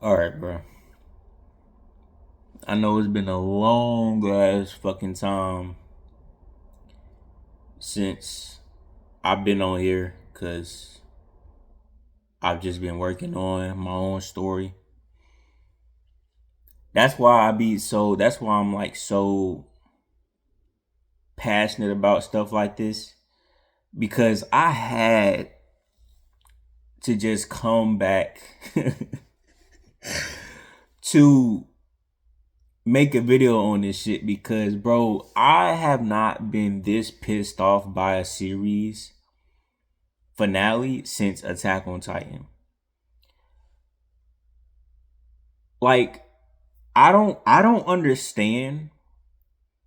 All right, bro. I know it's been a long ass fucking time since I've been on here because I've just been working on my own story. That's why I'm like so passionate about stuff like this because I had to just come back to make a video on this shit because, bro, I have not been this pissed off by a series finale since Attack on Titan. Like, I don't understand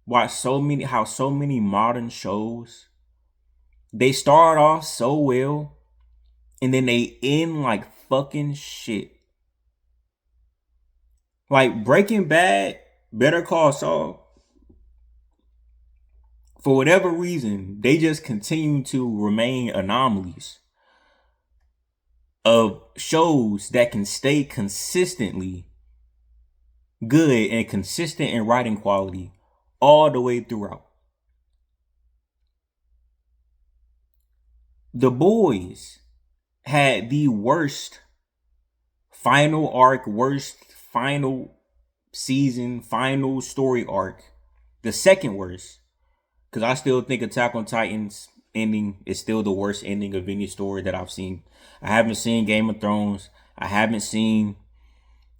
why so many modern shows they start off so well and then they end like fucking shit. Like Breaking Bad, Better Call Saul, for whatever reason, they just continue to remain anomalies of shows that can stay consistently good and consistent in writing quality all the way throughout. The Boys had the worst final arc, worst final season, final story arc. The second worst. Because I still think Attack on Titan's ending is still the worst ending of any story that I've seen. I haven't seen Game of Thrones. I haven't seen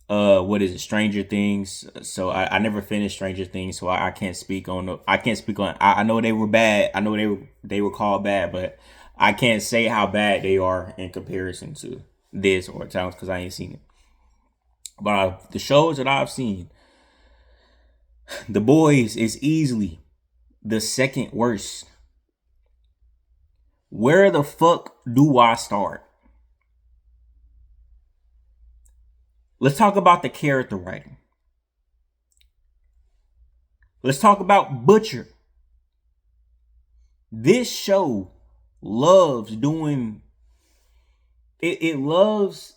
what is it, Stranger Things. So I never finished Stranger Things, so I can't speak on I know they were bad. I know they were called bad, but I can't say how bad they are in comparison to this or Towns because I ain't seen it. But the shows that I've seen, The Boys is easily the second worst. Where the fuck do I start? Let's talk about the character writing. Let's talk about Butcher. This show loves doing it loves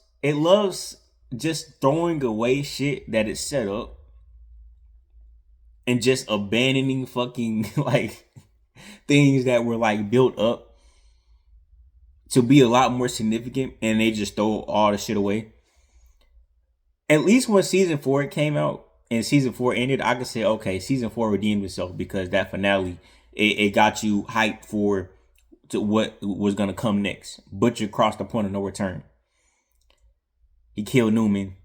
just throwing away shit that is set up and just abandoning fucking like things that were like built up to be a lot more significant, and they just throw all the shit away. At least when season 4 came out and season 4 ended, I could say, okay, season 4 redeemed itself because that finale, it got you hyped for to what was gonna come next. Butcher crossed the point of no return. He killed Newman.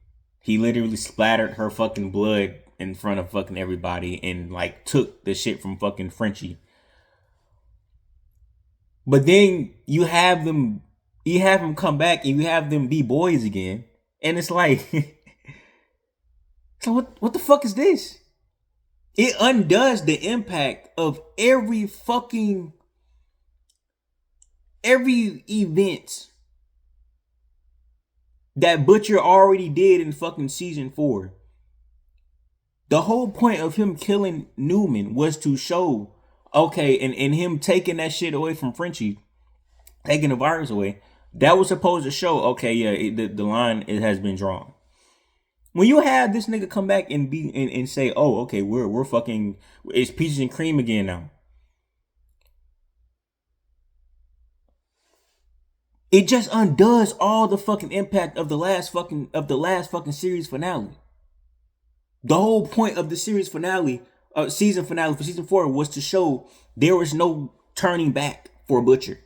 He literally splattered her fucking blood in front of fucking everybody and like took the shit from fucking Frenchie. But then you have him come back and you have them be boys again, and it's like, so what the fuck is this? It undoes the impact of every event that Butcher already did in fucking season 4. The whole point of him killing Newman was to show, okay, and him taking that shit away from Frenchie, taking the virus away, that was supposed to show, okay, yeah, the line it has been drawn. When you have this nigga come back and and say, oh, okay, we're fucking, it's peaches and cream again now. It just undoes all the fucking impact of the last fucking series finale. The whole point of the series finale, season finale for season 4 was to show there was no turning back for Butcher.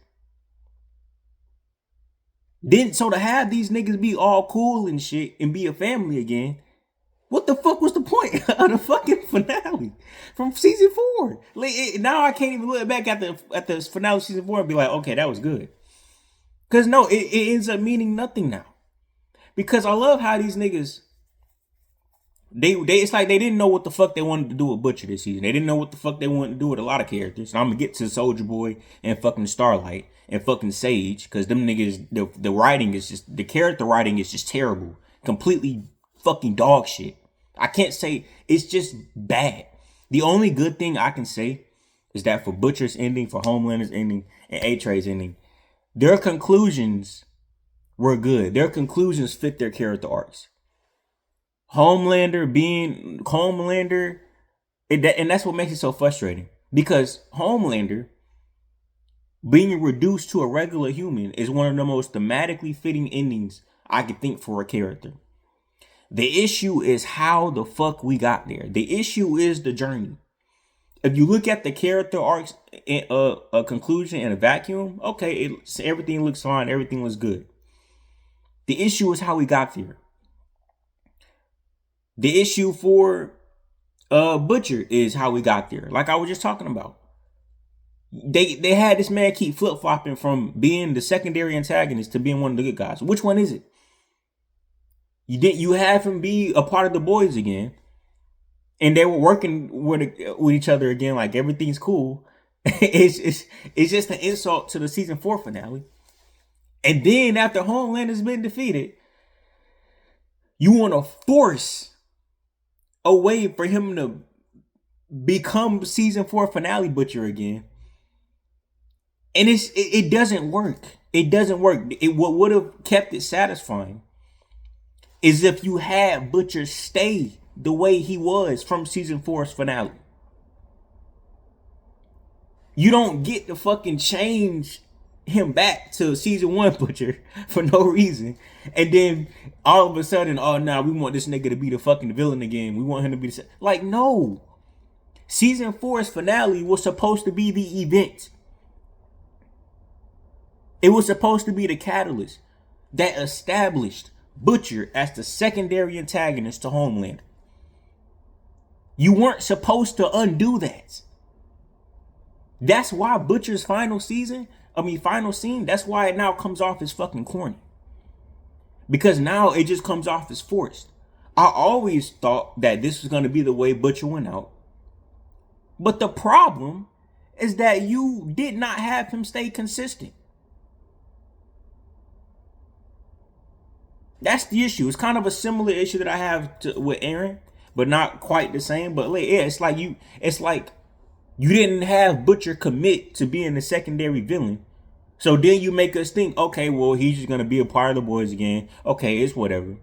Then so to have these niggas be all cool and shit and be a family again, what the fuck was the point of the fucking finale from season 4? Like, now I can't even look back at the finale of season 4 and be like, okay, that was good. Cause no, it ends up meaning nothing now. Because I love how these niggas they it's like they didn't know what the fuck they wanted to do with Butcher this season. They didn't know what the fuck they wanted to do with a lot of characters. And I'm gonna get to Soldier Boy and fucking Starlight and fucking Sage, because them niggas, the writing is just, the character writing is just terrible, completely fucking dog shit. I can't say, it's just bad. The only good thing I can say is that for Butcher's ending, for Homelander's ending, and A-Tray's ending, their conclusions were good. Their conclusions fit their character arcs. Homelander, and that's what makes it so frustrating because Homelander being reduced to a regular human is one of the most thematically fitting endings I could think for a character. The issue is how the fuck we got there. The issue is the journey. If you look at the character arcs in a conclusion in a vacuum, okay, everything looks fine, everything looks good. The issue is how we got there. The issue for Butcher is how we got there. Like I was just talking about. They had this man keep flip flopping from being the secondary antagonist to being one of the good guys. Which one is it? You have him be a part of the boys again, and they were working with each other again, like everything's cool. It's just an insult to the season 4 finale. And then after Homelander's been defeated, you want to force a way for him to become season 4 finale Butcher again. And it doesn't work. It doesn't work. What would have kept it satisfying is if you had Butcher stay the way he was from season 4's finale. You don't get to fucking change him back to season 1 Butcher for no reason. And then all of a sudden, oh nah, we want this nigga to be the fucking villain again. We want him to be the... Like, no. Season 4's finale was supposed to be the event. It was supposed to be the catalyst that established Butcher as the secondary antagonist to Homelander. You weren't supposed to undo that. That's why Butcher's final scene, that's why it now comes off as fucking corny. Because now it just comes off as forced. I always thought that this was going to be the way Butcher went out. But the problem is that you did not have him stay consistent. That's the issue. It's kind of a similar issue that I have with Aaron, but not quite the same. But yeah, it's like you didn't have Butcher commit to being the secondary villain. So then you make us think, okay, well, he's just gonna be a part of the boys again. Okay, it's whatever.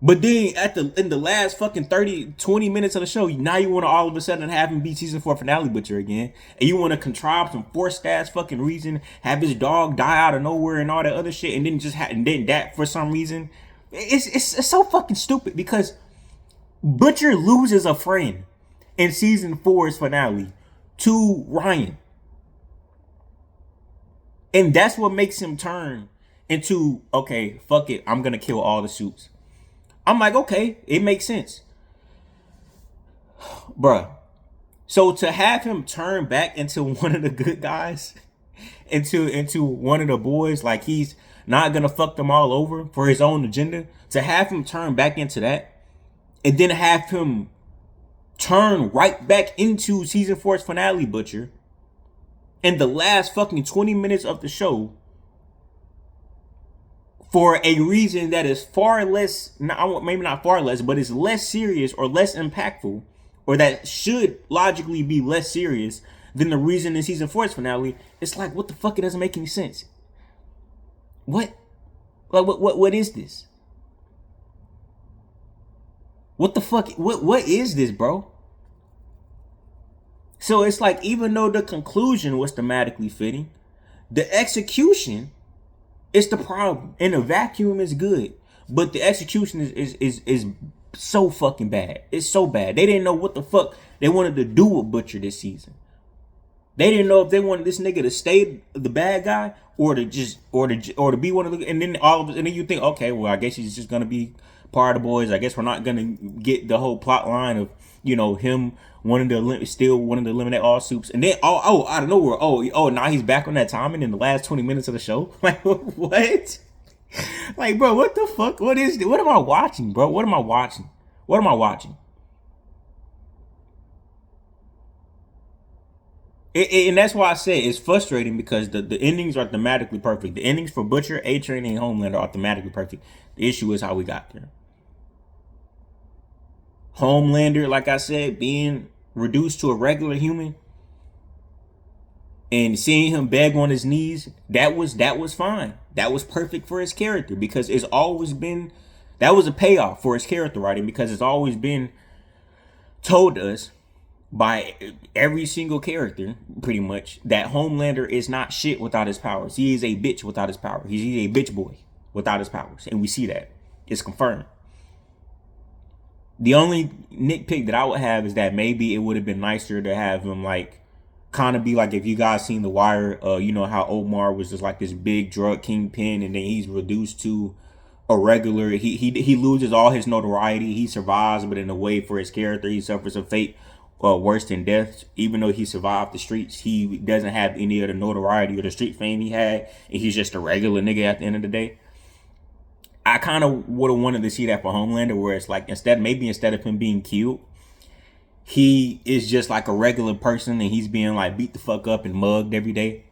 But then in the last fucking 20 minutes of the show, now you want to all of a sudden have him be season 4 finale Butcher again. And you want to contrive some forced ass fucking reason, have his dog die out of nowhere and all that other shit, and then and then that for some reason. It's so fucking stupid because Butcher loses a friend in season 4's finale to Ryan. And that's what makes him turn into, okay, fuck it, I'm gonna kill all the suits. I'm like, okay, it makes sense. Bruh. So to have him turn back into one of the good guys, into one of the boys, like he's not gonna fuck them all over for his own agenda, to have him turn back into that, and then have him turn right back into season 4's finale Butcher in the last fucking 20 minutes of the show, for a reason that is far less, maybe not far less, but is less serious or less impactful, or that should logically be less serious than the reason in season 4's finale. It's like, what the fuck? It doesn't make any sense. What? Like, what is this? What the fuck? What is this, bro? So it's like, even though the conclusion was thematically fitting, the execution is the problem. And the vacuum is good, but the execution is so fucking bad. It's so bad. They didn't know what the fuck they wanted to do with Butcher this season. They didn't know if they wanted this nigga to stay the bad guy or to be one of the. And then and then you think, okay, well, I guess he's just gonna be part of the boys. I guess we're not gonna get the whole plot line of, you know, him wanting to eliminate all soups. And then out of nowhere, now he's back on that timing in the last 20 minutes of the show. Like, what? Like, bro, what the fuck? What is this? What am I watching, bro? What am I watching? And that's why I say it's frustrating, because the endings are thematically perfect. The endings for Butcher, A-Train, and Homelander are thematically perfect. The issue is how we got there. Homelander, like I said, being reduced to a regular human and seeing him beg on his knees, that was fine. That was perfect for his character, because it's always been That was a payoff for his character writing, because it's always been told us by every single character, pretty much, that Homelander is not shit without his powers. He is a bitch without his powers. He's a bitch boy without his powers. And we see that. It's confirmed. The only nitpick that I would have is that maybe it would have been nicer to have him, like, kind of be like, if you guys seen The Wire, you know how Omar was just like this big drug kingpin, and then he's reduced to a regular. He loses all his notoriety. He survives, but in a way, for his character, he suffers a fate worse than death. Even though he survived the streets, he doesn't have any of the notoriety or the street fame he had, and he's just a regular nigga at the end of the day. I kind of would have wanted to see that for Homelander, where it's like, instead of him being killed, he is just like a regular person, and he's being like beat the fuck up and mugged every day.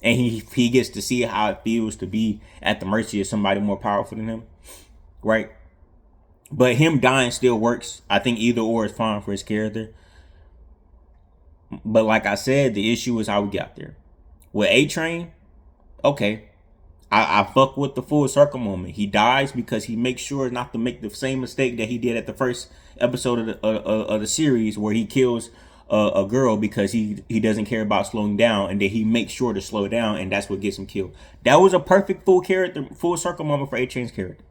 And he gets to see how it feels to be at the mercy of somebody more powerful than him. Right? But him dying still works. I think either or is fine for his character. But like I said, the issue is how we got there. With A-Train, okay, I fuck with the full circle moment. He dies because he makes sure not to make the same mistake that he did at the first episode of the series, where he kills a girl because he doesn't care about slowing down, and then he makes sure to slow down, and that's what gets him killed. That was a perfect full circle moment for A-Train's character.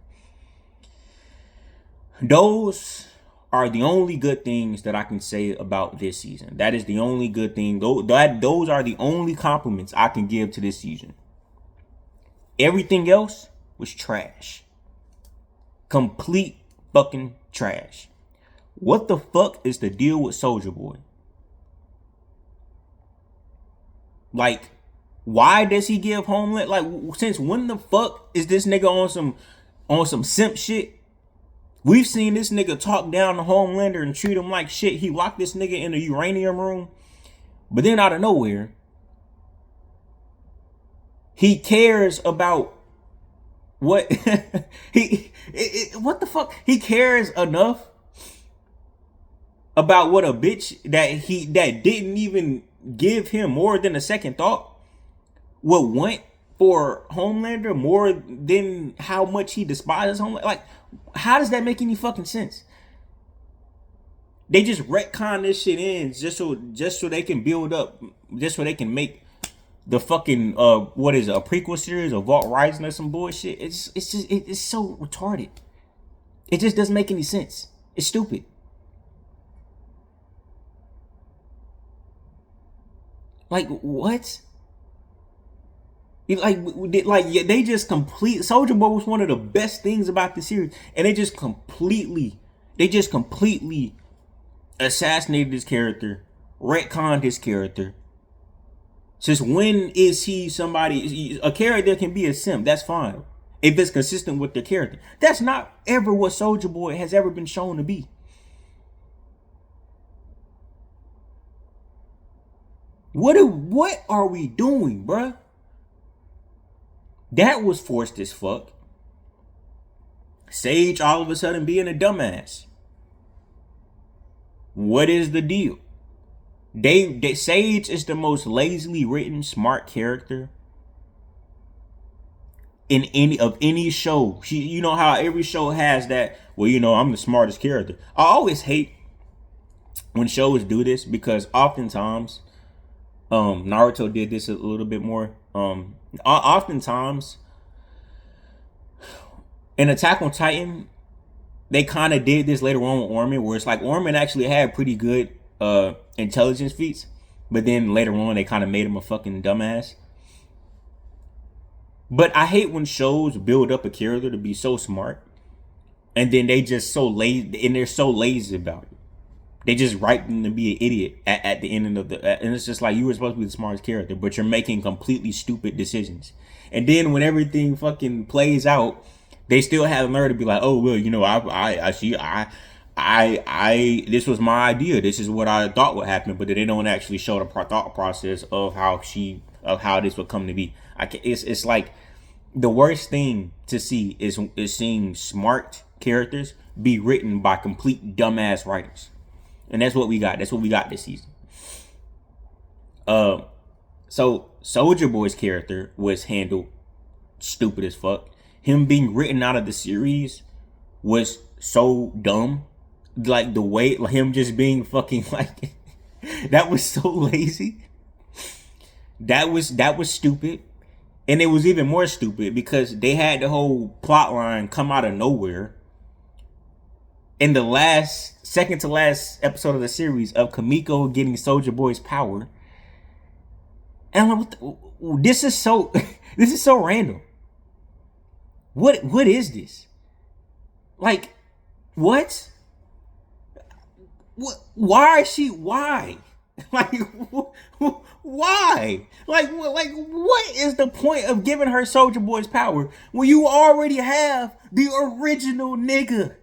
Those are the only good things that I can say about this season. That is the only good thing. Those are the only compliments I can give to this season. Everything else was trash. Complete fucking trash. What the fuck is the deal with Soulja Boy? Like, why does he give Homeland? Like, since when the fuck is this nigga on some simp shit? We've seen this nigga talk down to Homelander and treat him like shit. He locked this nigga in the uranium room. But then out of nowhere, he cares about what what the fuck? He cares enough about what a bitch that didn't even give him more than a second thought would want for Homelander, more than how much he despises Homelander. Like, how does that make any fucking sense? They just retcon this shit in just so they can build up, just so they can make the fucking what is it, a prequel series of Vault Rising or some bullshit. It's so retarded. It just doesn't make any sense. It's stupid. Like, what? Like they just complete. Soulja Boy was one of the best things about the series, and they just completely assassinated his character, retconned his character. Since when is he somebody? A character can be a simp. That's fine if it's consistent with their character. That's not ever what Soulja Boy has ever been shown to be. What are we doing, bruh? That was forced as fuck. Sage all of a sudden being a dumbass. What is the deal? Sage is the most lazily written smart character in any show. You know how every show has that, well, you know, I'm the smartest character. I always hate when shows do this, because oftentimes Naruto did this a little bit more. Oftentimes in Attack on Titan, they kind of did this later on with Orman, where it's like Orman actually had pretty good intelligence feats, but then later on they kind of made him a fucking dumbass. But I hate when shows build up a character to be so smart, and then they just so lazy, and they're so lazy about it. They just write them to be an idiot at the end of and it's just like, you were supposed to be the smartest character, but you're making completely stupid decisions. And then when everything fucking plays out, they still have nerve to be like, oh well, you know, I this was my idea. This is what I thought would happen, but they don't actually show the thought process of how this would come to be. It's like the worst thing to see is seeing smart characters be written by complete dumbass writers. And that's what we got. That's what we got this season. So Soulja Boy's character was handled stupid as fuck. Him being written out of the series was so dumb. Like the way, like him just being fucking like that was so lazy. That was stupid. And it was even more stupid because they had the whole plot line come out of nowhere in the last second to last episode of the series of Kamiko getting Soldier Boy's power. And I'm like, this is so this is so random. What is this? Like, what? What? Why is she? Why? Like, why? Like, what is the point of giving her Soldier Boy's power when you already have the original nigga,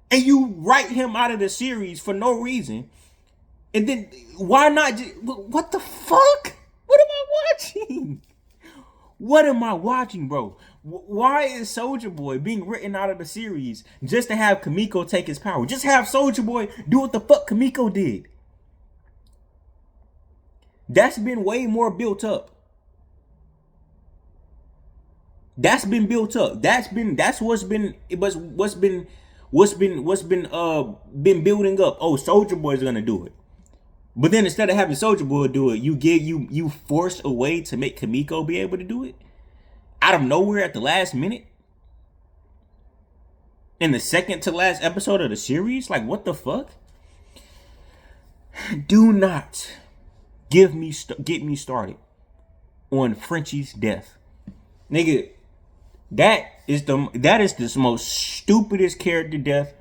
and you write him out of the series for no reason? And then why not? What the fuck? What am I watching? What am I watching, bro? Why is Soldier Boy being written out of the series just to have Kamiko take his power? Just have Soldier Boy do what the fuck Kamiko did. That's been way more built up. That's been built up. That's what's been building up. Oh, Soldier Boy's gonna do it. But then instead of having Soldier Boy do it, you force a way to make Kamiko be able to do it out of nowhere at the last minute in the second to last episode of the series. Like, what the fuck? Do not get me started on Frenchie's death, nigga. That is the most stupidest character death.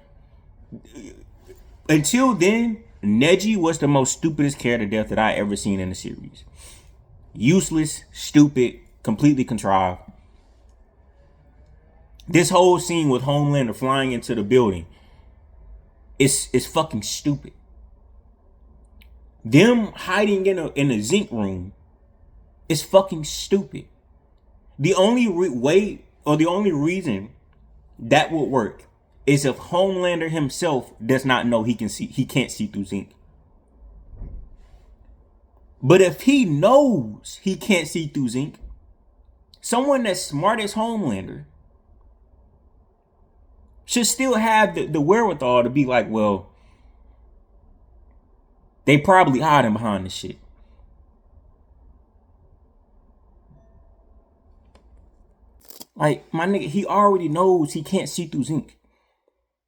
Until then, Neji was the most stupidest character death that I ever seen in the series. Useless, stupid, completely contrived. This whole scene with Homelander flying into the building is fucking stupid. Them hiding in a zinc room is fucking stupid. The only way or the only reason that would work is if Homelander himself does not know he can't see through zinc. But if he knows he can't see through zinc, someone that's smart as Homelander should still have the wherewithal to be like, well, they probably hiding behind this shit. Like, my nigga, he already knows he can't see through zinc.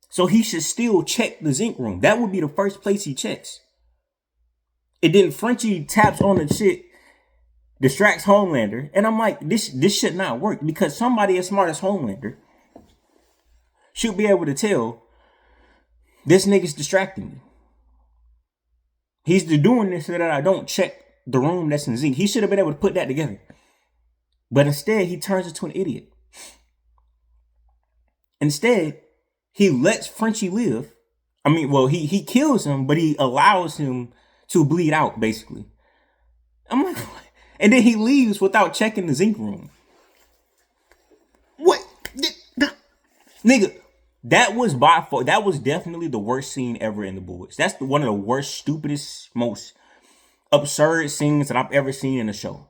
So he should still check the zinc room. That would be the first place he checks. And then Frenchie taps on the shit, distracts Homelander. And I'm like, this should not work, because somebody as smart as Homelander should be able to tell this nigga's distracting me. He's doing this so that I don't check the room that's in zinc. He should have been able to put that together. But instead, he turns into an idiot. Instead, he lets Frenchie live. I mean, well, he kills him, but he allows him to bleed out, basically. I'm like, and then he leaves without checking the zinc room. What? Nigga, that was definitely the worst scene ever in The Boys. That's one of the worst, stupidest, most absurd scenes that I've ever seen in a show.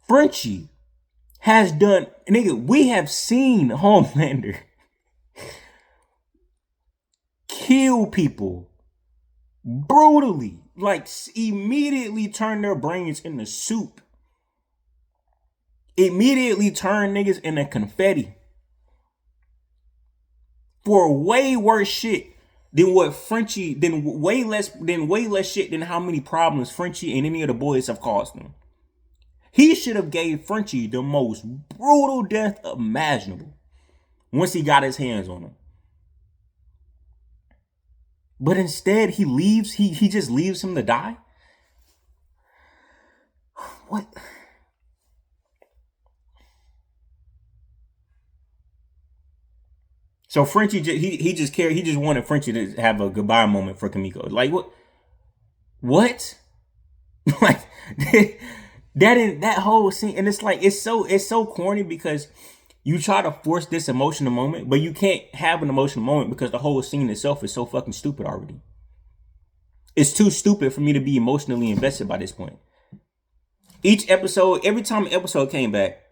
Frenchie has done, nigga, we have seen Homelander kill people brutally, like immediately turn their brains into soup. Immediately turn niggas into confetti. For way worse shit than what Frenchie, way less shit than how many problems Frenchie and any of the boys have caused them. He should have gave Frenchie the most brutal death imaginable once he got his hands on him. But instead, he leaves. He just leaves him to die. What? So Frenchie, he just wanted Frenchie to have a goodbye moment for Kamiko. Like, what? What? Like, that whole scene, and it's like it's so corny, because you try to force this emotional moment, but you can't have an emotional moment because the whole scene itself is so fucking stupid already. It's too stupid for me to be emotionally invested by this point. Each episode, every time an episode came back,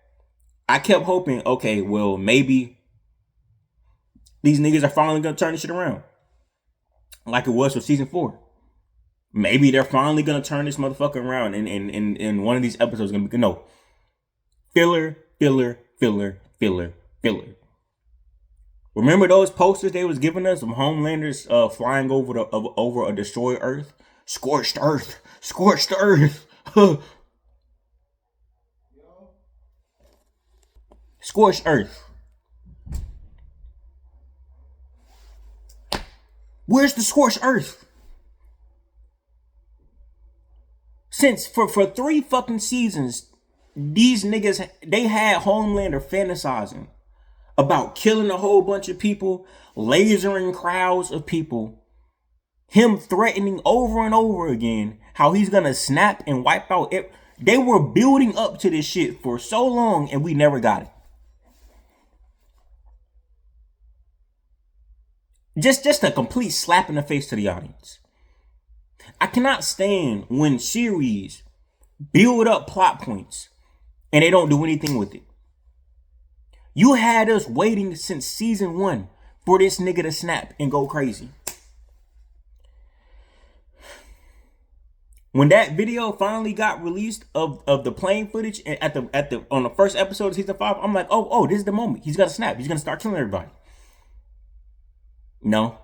I kept hoping, okay, well, maybe these niggas are finally gonna turn this shit around. Like it was for season 4. Maybe they're finally gonna turn this motherfucker around and one of these episodes is gonna be no. Filler, filler, filler, filler, filler. Remember those posters they was giving us of Homelanders flying over a destroyed Earth? Scorched Earth. Scorched Earth. Scorched Earth. Where's the scorched Earth? Since for 3 fucking seasons, these niggas, they had Homelander fantasizing about killing a whole bunch of people, lasering crowds of people, him threatening over and over again how he's gonna snap and wipe out it. They were building up to this shit for so long and we never got it. Just a complete slap in the face to the audience. I cannot stand when series build up plot points and they don't do anything with it. You had us waiting since season 1 for this nigga to snap and go crazy. When that video finally got released of the plane footage on the first episode of season 5, I'm like, oh, this is the moment. He's gonna snap. He's gonna start killing everybody. No.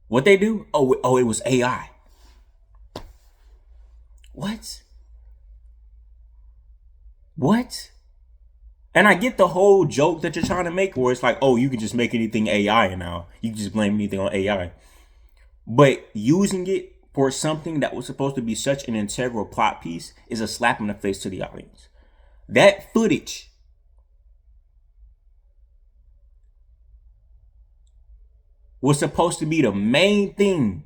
What they do? Oh, it was AI. What? And I get the whole joke that you're trying to make where it's like, oh, you can just make anything AI now. You can just blame anything on AI. But using it for something that was supposed to be such an integral plot piece is a slap in the face to the audience. That footage was supposed to be the main thing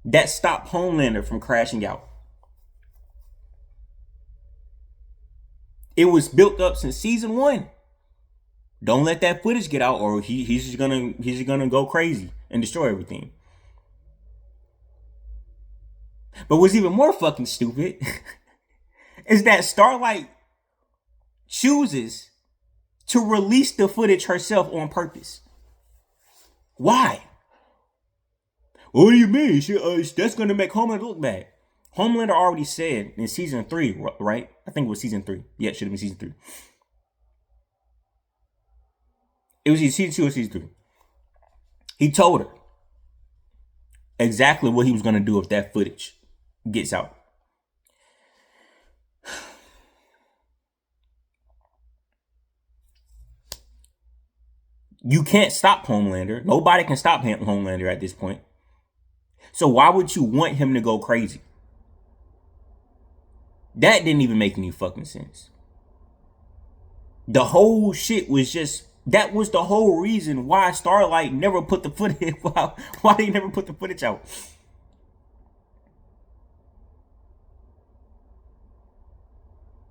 that stopped Homelander from crashing out. It was built up since season 1. Don't let that footage get out, or he's just gonna go crazy and destroy everything. But what's even more fucking stupid is that Starlight chooses to release the footage herself on purpose. Why? What do you mean? That's gonna make Homelander look bad. Homelander already said in season 3, right? I think it was season 3. Yeah, it should have been season 3. It was either season 2 or season 3. He told her exactly what he was gonna do if that footage gets out. You can't stop Homelander. Nobody can stop Homelander at this point. So why would you want him to go crazy? That didn't even make any fucking sense. The whole shit was just, that was the whole reason why Starlight never put the footage out. Why they never put the footage out.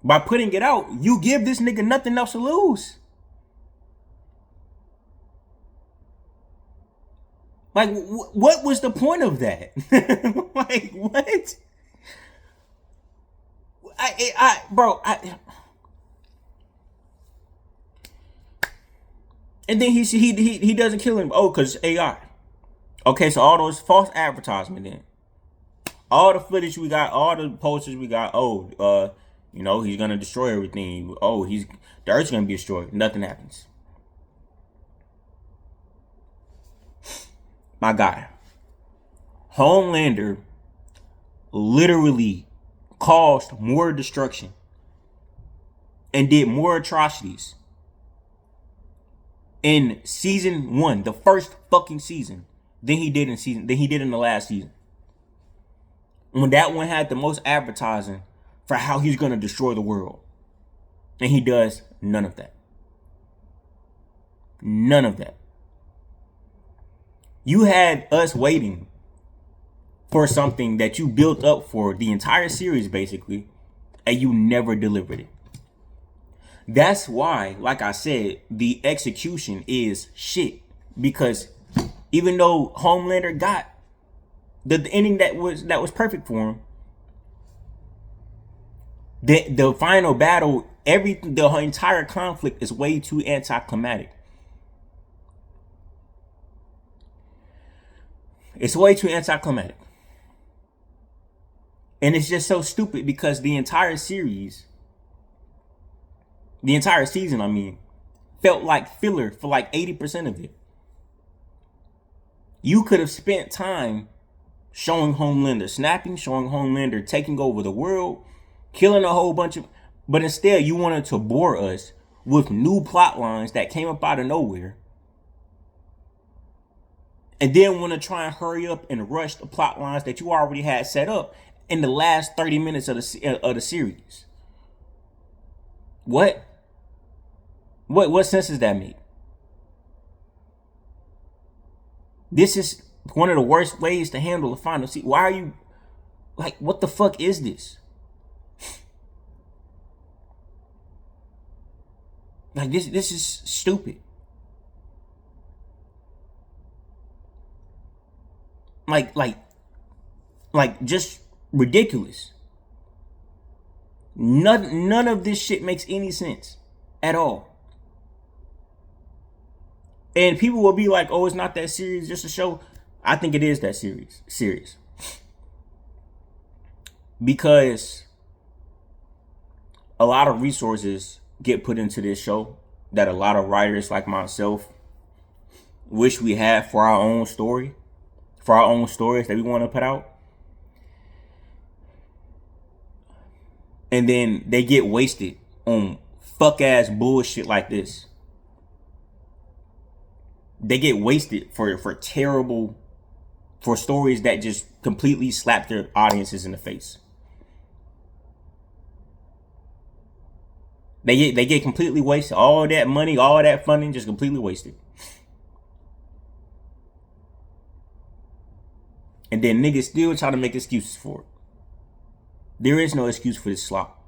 By putting it out, you give this nigga nothing else to lose. Like, what was the point of that? Like, what? And then he doesn't kill him. Oh, because AI. Okay, so all those false advertisement then. All the footage we got, all the posters we got, he's gonna destroy everything. Oh, the Earth's gonna be destroyed. Nothing happens. My guy. Homelander literally caused more destruction and did more atrocities in season 1, the first fucking season, than he did in the last season. When that one had the most advertising for how he's gonna destroy the world. And he does none of that. None of that. You had us waiting for something that you built up for the entire series, basically, and you never delivered it. That's why, like I said, the execution is shit. Because even though Homelander got the ending that was perfect for him, The final battle, the entire conflict is way too anticlimactic. It's way too anticlimactic. And it's just so stupid because the entire series, the entire season, I mean, felt like filler for like 80% of it. You could have spent time showing Homelander snapping, showing Homelander taking over the world, killing a whole bunch of. But instead, you wanted to bore us with new plot lines that came up out of nowhere. And then want to try and hurry up and rush the plot lines that you already had set up in the last 30 minutes of the series. What sense does that make? This is one of the worst ways to handle a final season. Why are you like, what the fuck is this? Like this is stupid. Like just ridiculous. None of this shit makes any sense at all. And people will be like, "Oh, it's not that serious, just a show." I think it is that serious. Because a lot of resources get put into this show that a lot of writers like myself wish we had for our own story, for our own stories that we want to put out. And then they get wasted on fuck ass bullshit like this. They get wasted for terrible, for stories that just completely slap their audiences in the face. They get completely wasted. All that money, all that funding, just completely wasted. And then niggas still try to make excuses for it. There is no excuse for this slop.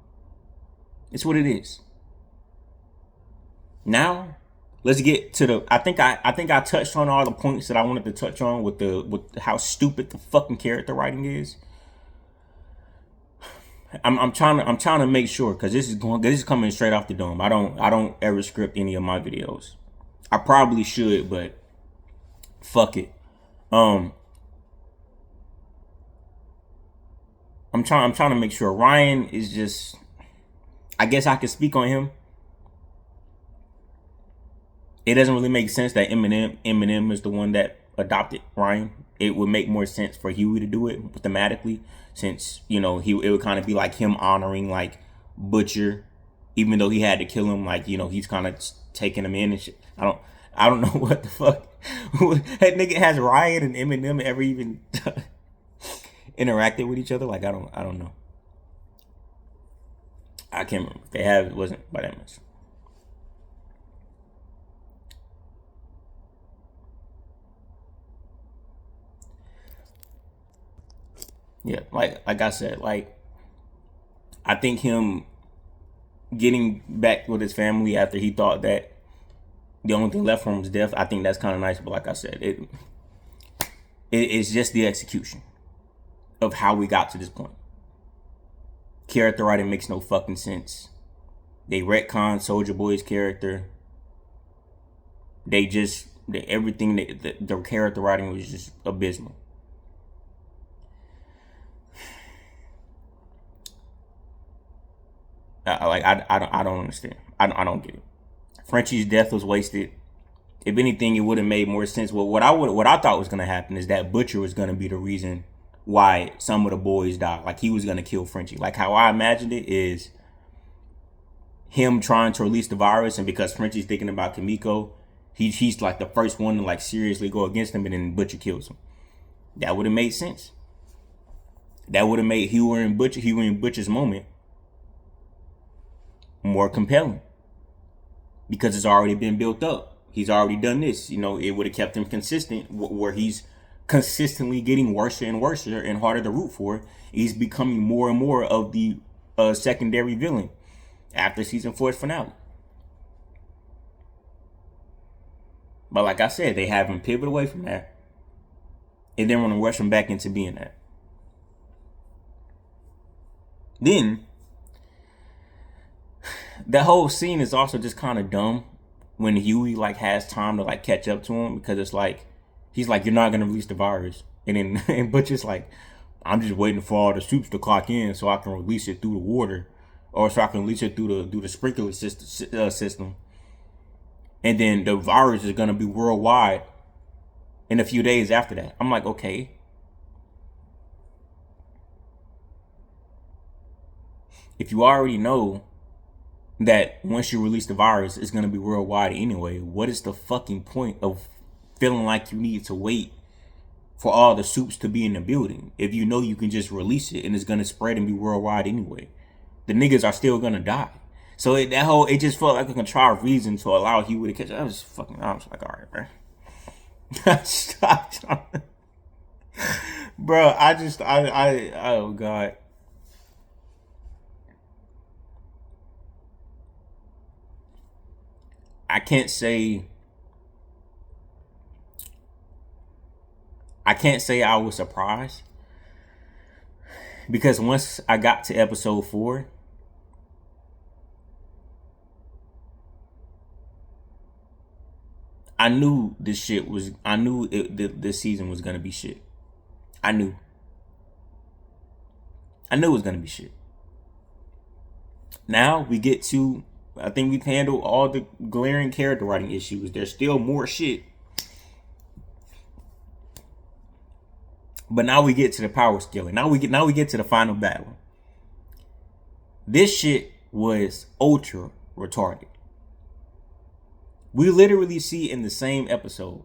It's what it is. Now, let's get to the. I think I touched on all the points that I wanted to touch on with how stupid the fucking character writing is. I'm trying to make sure, because this is coming straight off the dome. I don't ever script any of my videos. I probably should, but fuck it. I'm trying to make sure Ryan is just. I guess I could speak on him. It doesn't really make sense that Eminem is the one that adopted Ryan. It would make more sense for Huey to do it thematically, since it would kind of be like him honoring like Butcher, even though he had to kill him. Like he's kind of taking him in and shit. I don't know what the fuck that nigga. Has Ryan and Eminem ever even interacted with each other? Like I don't know. I can't remember. If they have, it wasn't by that much. Yeah, like I said, like I think him getting back with his family after he thought that the only thing left for him was death. I think that's kind of nice, but like I said, it's just the execution of how we got to this point. Character writing makes no fucking sense. They retcon Soulja Boy's character. Everything the character writing was just abysmal. I don't understand. I don't get it. Frenchie's death was wasted. If anything, it would have made more sense. Well, what I thought was gonna happen is that Butcher was gonna be the reason why some of the boys died. Like he was gonna kill Frenchie. Like how I imagined it is him trying to release the virus, and because Frenchie's thinking about Kimiko, he's like the first one to like seriously go against him, and then Butcher kills him. That would have made sense. That would have made Huey and Butcher's moment more compelling, because it's already been built up. He's already done this. It would have kept him consistent, where he's consistently getting worse and worse and harder to root for. He's becoming more and more of the secondary villain after season 4's finale. But like I said, they have him pivot away from that, and then want to rush him back into being that. Then That whole scene is also just kind of dumb when Huey like has time to like catch up to him, because it's like he's like, you're not gonna release the virus, and then and Butcher's like, I'm just waiting for all the soups to clock in so I can release it through the water, or so I can release it through the sprinkler system, and then the virus is gonna be worldwide in a few days after that. I'm like, okay. If you already know that once you release the virus, it's going to be worldwide anyway, what is the fucking point of feeling like you need to wait for all the soups to be in the building if you know you can just release it and it's going to spread and be worldwide anyway? The niggas are still going to die. So it just felt like a contrived reason to allow Huey to catch it. I was like, all right, bro. Stop. Bro, oh God. I can't say I was surprised, because once I got to episode 4, I knew this season was gonna be shit. I knew it was gonna be shit. Now we get to, I think we've handled all the glaring character writing issues. There's still more shit. But now we get to the power scaling. Now we get to the final battle. This shit was ultra retarded. We literally see in the same episode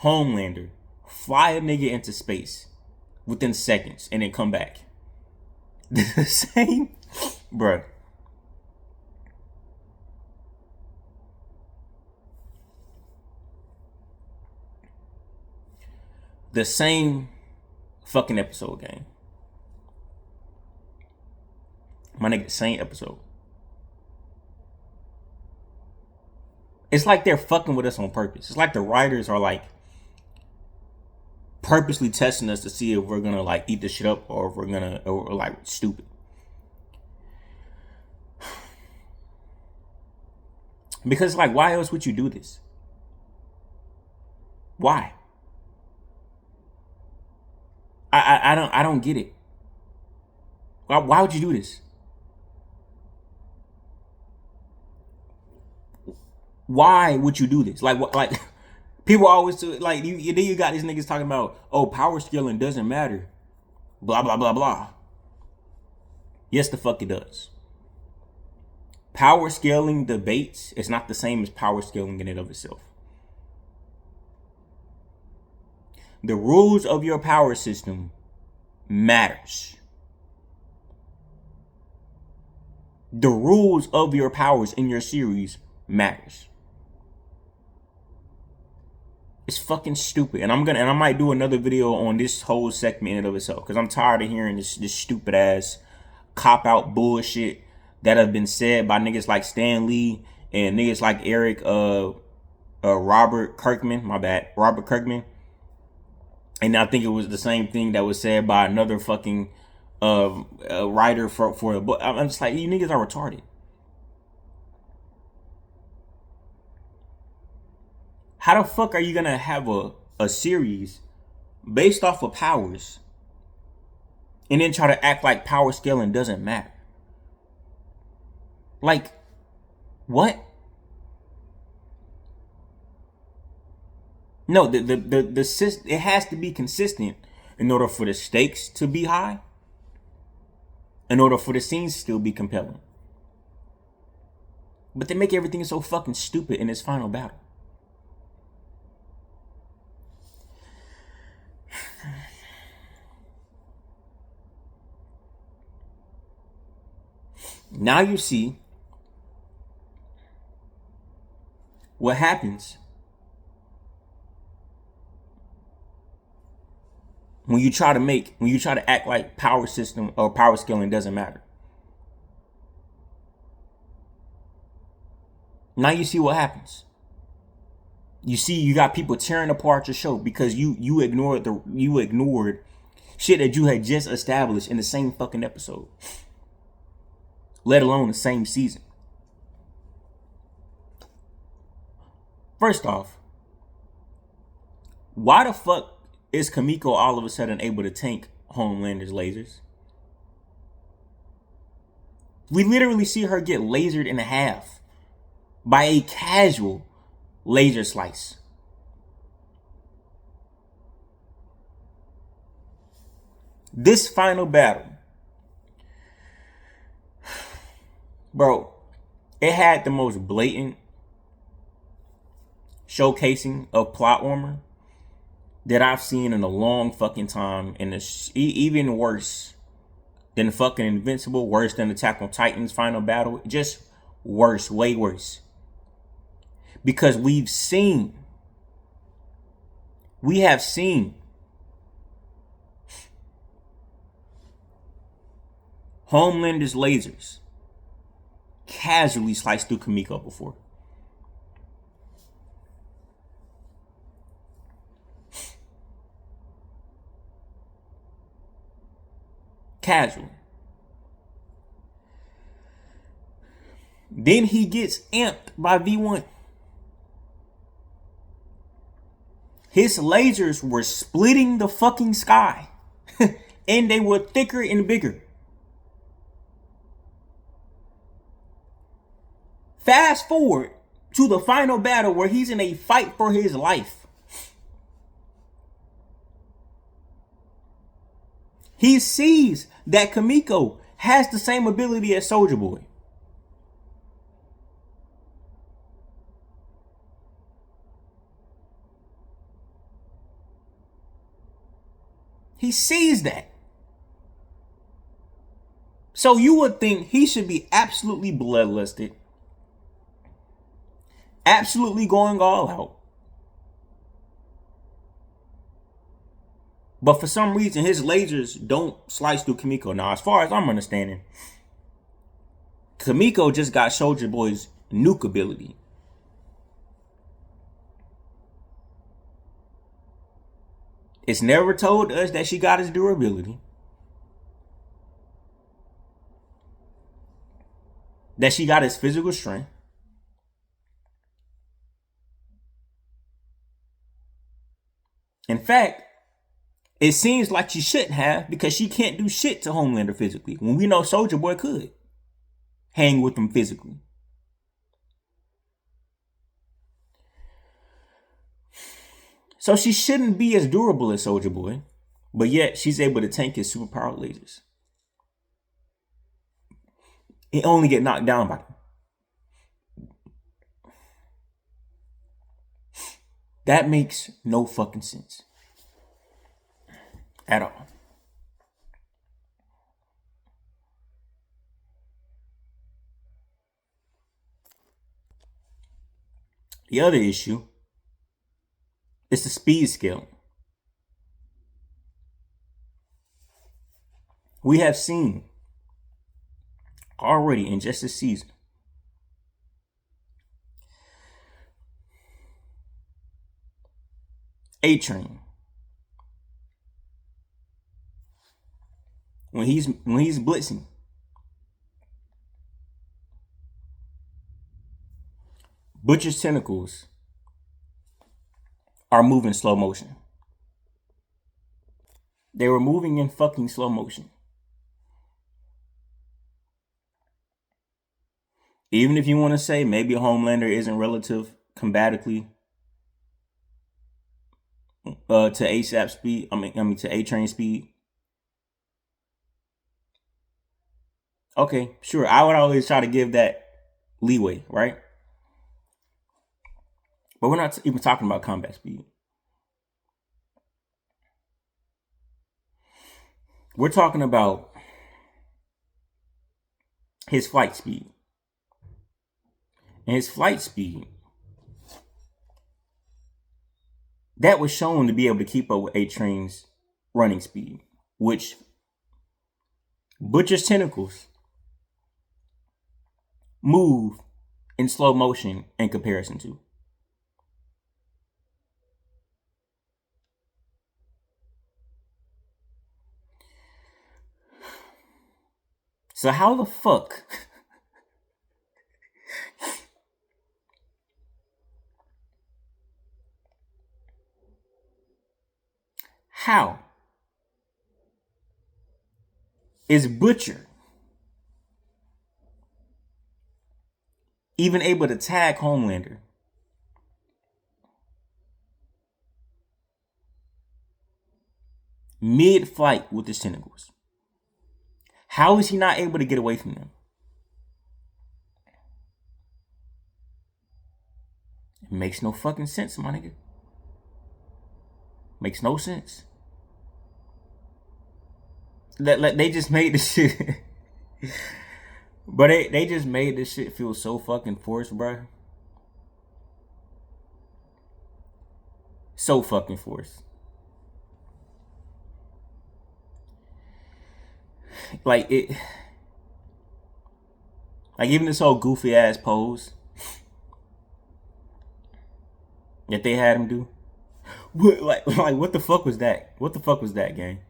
Homelander fly a nigga into space within seconds and then come back. The same, bruh. The same fucking episode, gang. My nigga, same episode. It's like they're fucking with us on purpose. It's like the writers are like purposely testing us to see if we're gonna like eat this shit up, or if we're gonna, or like stupid. Because like, why else would you do this? Why? I don't get it. Why would you do this? Why would you do this? Like what? Like people always do. Like then you got these niggas talking about, oh, power scaling doesn't matter. Blah blah blah blah. Yes, the fuck it does. Power scaling debates is not the same as power scaling in and of itself. The rules of your power system matters. The rules of your powers in your series matters. It's fucking stupid. And I might do another video on this whole segment in and of itself, because I'm tired of hearing this stupid ass cop out bullshit that have been said by niggas like Stan Lee and niggas like Robert Kirkman. And I think it was the same thing that was said by another fucking writer for a book. I'm just like, you niggas are retarded. How the fuck are you gonna have a series based off of powers and then try to act like power scaling doesn't matter? Like, what? No, it has to be consistent in order for the stakes to be high, in order for the scenes to still be compelling. But they make everything so fucking stupid in this final battle. Now you see what happens when you try to act like power system or power scaling doesn't matter. Now you see what happens. You got people tearing apart your show because you ignored shit that you had just established in the same fucking episode. let alone the same season. First off, why the fuck is Kamiko all of a sudden able to tank Homelander's lasers? We literally see her get lasered in half by a casual laser slice. This final battle, bro, it had the most blatant showcasing of plot armor that I've seen in a long fucking time, and it's even worse than fucking Invincible, worse than Attack on Titan's final battle, just worse, way worse. Because we have seen Homelander's lasers casually slice through Kamiko before. Casually. Then he gets amped by V1. His lasers were splitting the fucking sky. And they were thicker and bigger. Fast forward to the final battle where he's in a fight for his life. He sees that Kamiko has the same ability as Soulja Boy. He sees that. So you would think he should be absolutely bloodlusted, absolutely going all out. But for some reason, his lasers don't slice through Kamiko. Now, as far as I'm understanding, Kamiko just got Soulja Boy's nuke ability. It's never told us that she got his durability, that she got his physical strength. In fact, it seems like she shouldn't have, because she can't do shit to Homelander physically, when we know Soulja Boy could hang with him physically. So she shouldn't be as durable as Soulja Boy, but yet she's able to tank his superpowered lasers. And only get knocked down by them. That makes no fucking sense. At all. The other issue is the speed scale. We have seen already in just this season A-Train, when he's blitzing, Butcher's tentacles are moving slow motion. They were moving in fucking slow motion. Even if you want to say maybe Homelander isn't relative combatively to ASAP speed, to A-Train speed. Okay, sure. I would always try to give that leeway, right? But we're not even talking about combat speed. We're talking about his flight speed. And his flight speed, that was shown to be able to keep up with A-Train's running speed, which Butcher's tentacles move in slow motion in comparison to. So how the fuck How is Butcher even able to tag Homelander mid-flight with his tentacles? How is he not able to get away from them? It makes no fucking sense, my nigga. Makes no sense. They just made this shit. But they just made this shit feel so fucking forced, bro. So fucking forced. Like it. Like even this whole goofy ass pose that they had him do. What, like what the fuck was that? What the fuck was that, gang?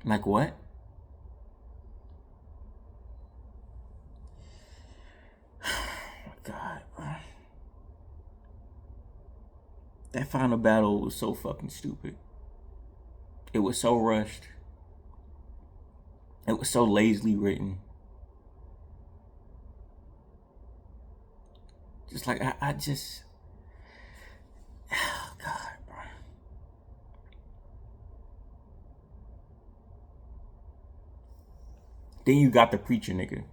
Like what? Oh my god, bro. That final battle was so fucking stupid. It was so rushed. It was so lazily written. Just like I just, oh god, bro. Then you got the preacher nigga.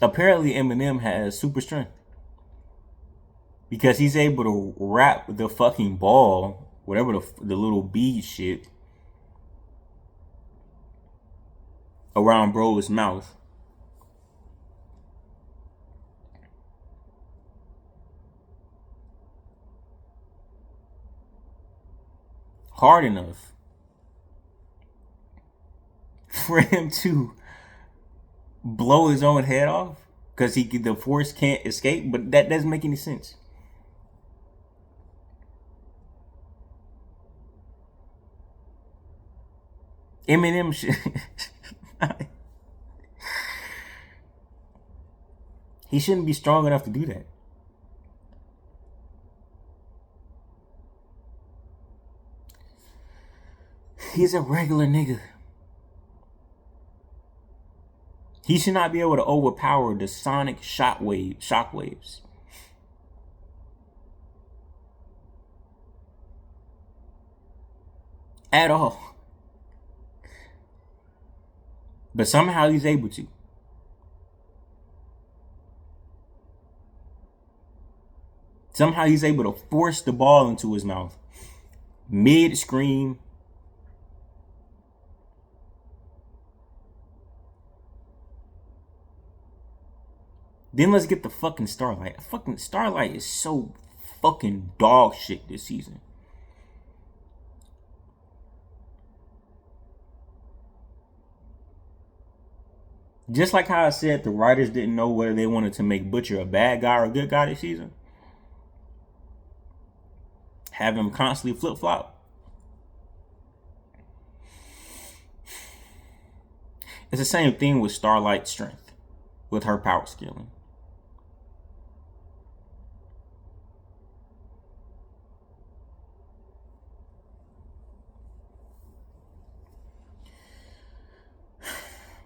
Apparently Eminem has super strength because he's able to wrap the fucking ball, whatever the little bead shit, around bro's mouth. Hard enough for him to blow his own head off because the force can't escape. But that doesn't make any sense. Eminem he shouldn't be strong enough to do that. He's a regular nigga. He should not be able to overpower the sonic shockwaves. At all. But somehow he's able to. Somehow he's able to force the ball into his mouth mid-scream. Then let's get the fucking Starlight. Fucking Starlight is so fucking dog shit this season. Just like how I said the writers didn't know whether they wanted to make Butcher a bad guy or a good guy this season. Have him constantly flip-flop. It's the same thing with Starlight's strength, with her power scaling.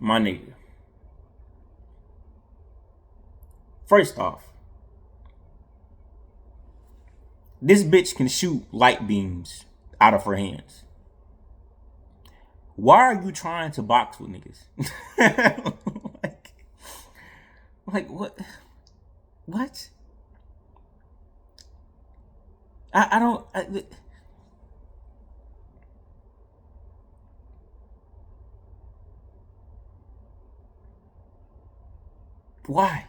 My nigga. First off, this bitch can shoot light beams out of her hands. Why are you trying to box with niggas? like what? What? I don't. Why?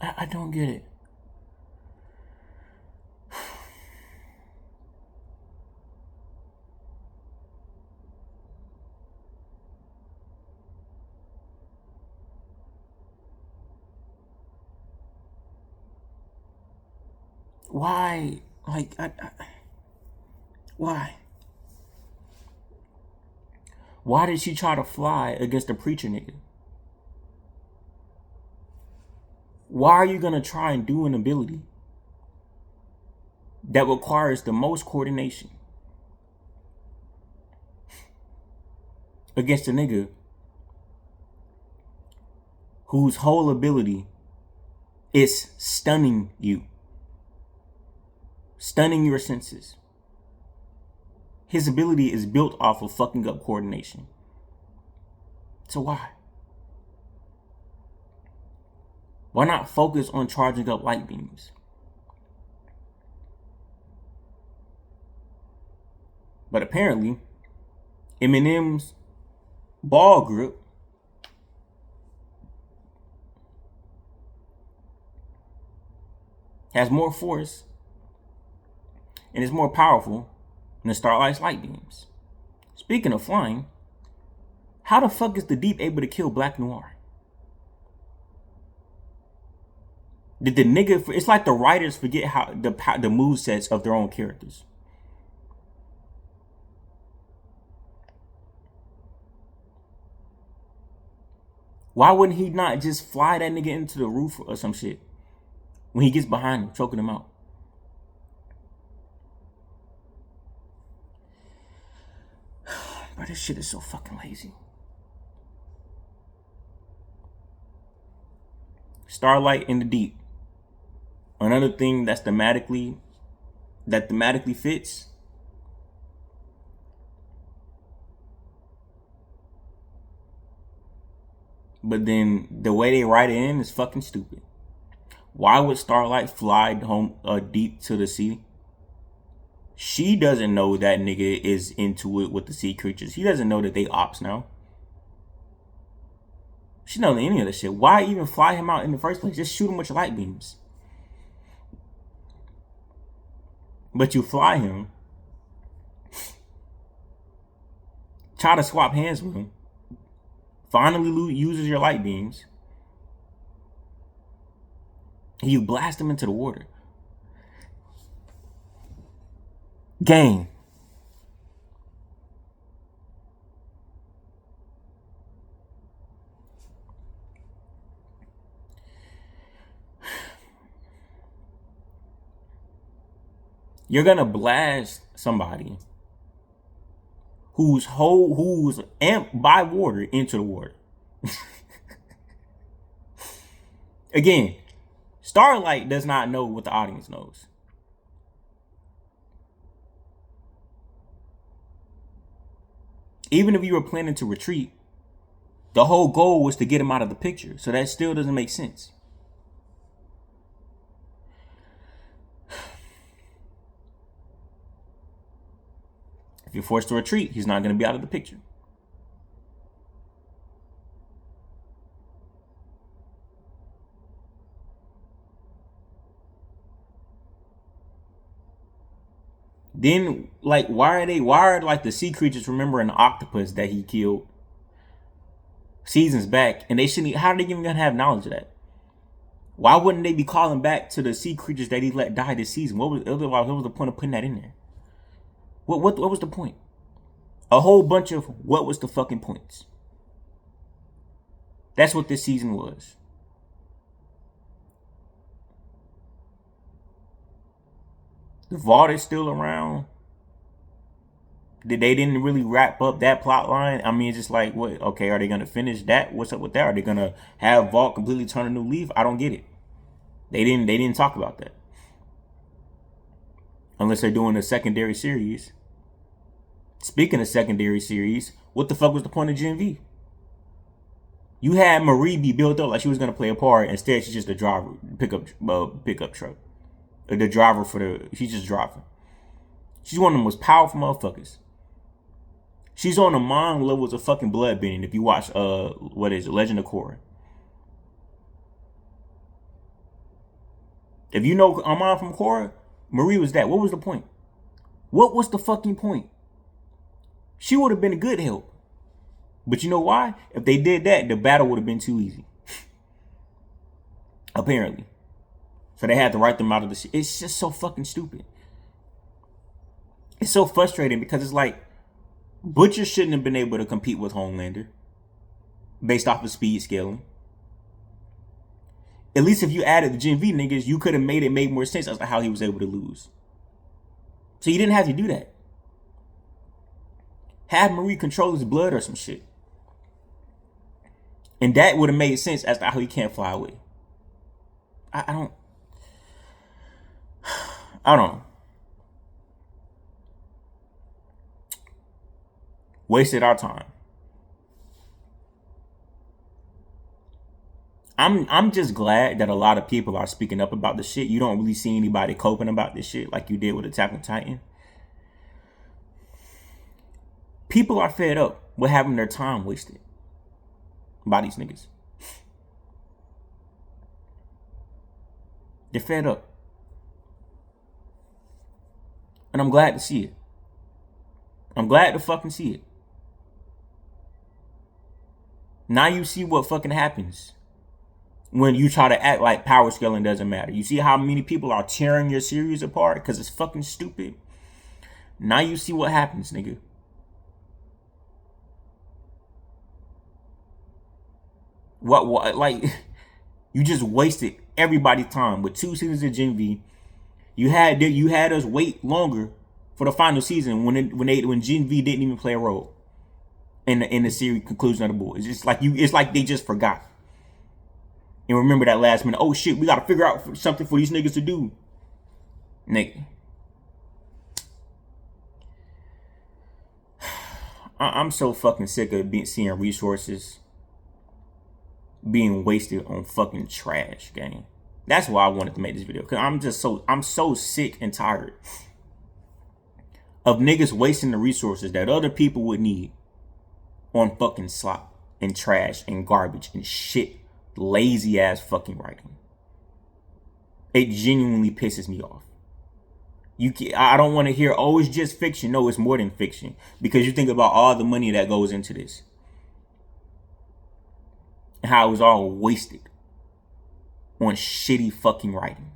I don't get it. Why? Like, why? Why did she try to fly against the preacher nigga? Why are you gonna try and do an ability that requires the most coordination against a nigga whose whole ability is stunning you, stunning your senses? His ability is built off of fucking up coordination. So why? Why not focus on charging up light beams? But apparently, Eminem's ball grip has more force and is more powerful than the Starlight's light beams. Speaking of flying, how the fuck is the Deep able to kill Black Noir? Did the nigga? It's like the writers forget how the movesets of their own characters. Why wouldn't he not just fly that nigga into the roof or some shit when he gets behind him, choking him out? Bro, this shit is so fucking lazy. Starlight in the Deep. Another thing that thematically fits. But then the way they write it in is fucking stupid. Why would Starlight fly home deep to the sea? She doesn't know that nigga is into it with the sea creatures. He doesn't know that they ops now. She doesn't know any of that shit. Why even fly him out in the first place? Just shoot him with your light beams. But you fly him, try to swap hands with him, finally uses your light beams, and you blast him into the water. Game. You're gonna blast somebody who's amped by water into the water. Again, Starlight does not know what the audience knows. Even if you were planning to retreat, the whole goal was to get him out of the picture. So that still doesn't make sense. If you're forced to retreat, he's not going to be out of the picture. Then, like, why are like the sea creatures remembering the octopus that he killed seasons back, and they shouldn't? How are they even gonna have knowledge of that? Why wouldn't they be calling back to the sea creatures that he let die this season? What was the point of putting that in there? What was the point? A whole bunch of what was the fucking points? That's what this season was. The vault is still around. They didn't really wrap up that plot line. I mean, it's just like, what? Okay, are they gonna finish that? What's up with that? Are they gonna have Vault completely turn a new leaf? I don't get it. They didn't talk about that. Unless they're doing a secondary series. Speaking of secondary series, what the fuck was the point of Gen V? You had Marie be built up like she was gonna play a part. Instead, she's just a driver, pickup truck. The driver she's just driving. She's one of the most powerful motherfuckers. She's on the mind levels of fucking Bloodbending. If you watch Legend of Korra. If you know Armand from Cora, Marie was that. What was the point? What was the fucking point? She would have been a good help. But you know why? If they did that, the battle would have been too easy. Apparently. So they had to write them out of the shit. It's just so fucking stupid. It's so frustrating because it's like Butcher shouldn't have been able to compete with Homelander based off of speed scaling. At least if you added the Gen V niggas, you could have made more sense as to how he was able to lose. So you didn't have to do that. Have Marie control his blood or some shit. And that would have made sense as to how he can't fly away. I don't know. Wasted our time. I'm just glad that a lot of people are speaking up about the shit. You don't really see anybody coping about this shit like you did with Attack on Titan. People are fed up with having their time wasted by these niggas. They're fed up. And I'm glad to see it. I'm glad to fucking see it. Now you see what fucking happens when you try to act like power scaling doesn't matter. You see how many people are tearing your series apart because it's fucking stupid. Now you see what happens, nigga. What like you just wasted everybody's time with 2 seasons of Gen V. You had us wait longer for the final season when Gen V didn't even play a role in the series conclusion of the boys. It's like they just forgot. And remember that last minute, oh shit, we gotta figure out something for these niggas to do. Nigga. I'm so fucking sick of seeing resources being wasted on fucking trash, gang. That's why I wanted to make this video. Cause I'm so sick and tired of niggas wasting the resources that other people would need on fucking slop and trash and garbage and shit. Lazy ass fucking writing. It genuinely pisses me off. I don't want to hear, oh, it's just fiction. No, it's more than fiction. Because you think about all the money that goes into this. And how it was all wasted on shitty fucking writing.